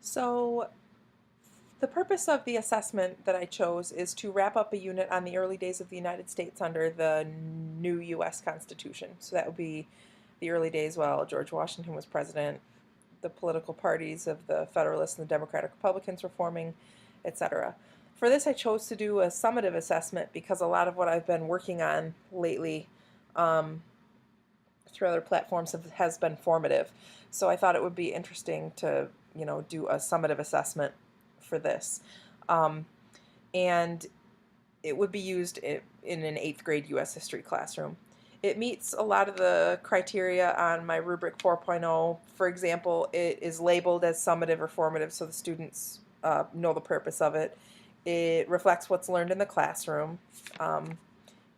So the purpose of the assessment that I chose is to wrap up a unit on the early days of the United States under the new U.S. Constitution. So that would be the early days while George Washington was president, the political parties of the Federalists and the Democratic Republicans were forming, etc. For this, I chose to do a summative assessment because a lot of what I've been working on lately through other platforms has been formative. So I thought it would be interesting to, do a summative assessment for this. And it would be used in an 8th grade U.S. history classroom. It meets a lot of the criteria on my rubric 4.0. For example, it is labeled as summative or formative so the students know the purpose of it. It reflects what's learned in the classroom.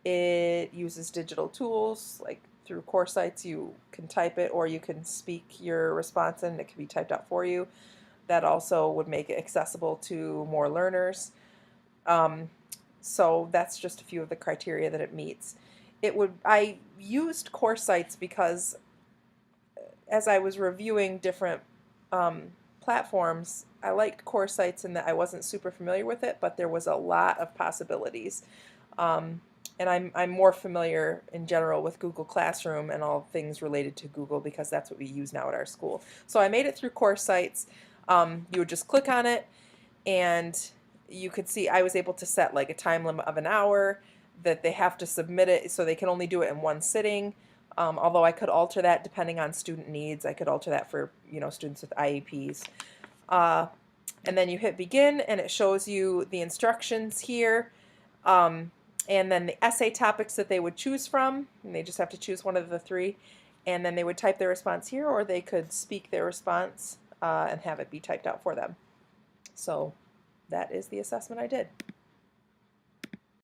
It uses digital tools like through course sites. You can type it or you can speak your response and it can be typed out for you. That also would make it accessible to more learners. So that's just a few of the criteria that it meets. I used course sites because as I was reviewing different platforms, I liked course sites in that I wasn't super familiar with it, but there was a lot of possibilities. And I'm more familiar in general with Google Classroom and all things related to Google because that's what we use now at our school. So I made it through course sites. You would just click on it and you could see I was able to set like a time limit of an hour, that they have to submit it so they can only do it in one sitting. Although I could alter that depending on student needs. I could alter that for students with IEPs. And then you hit begin and it shows you the instructions here. And then the essay topics that they would choose from, and they just have to choose one of the three. And then they would type their response here, or they could speak their response and have it be typed out for them. So that is the assessment I did.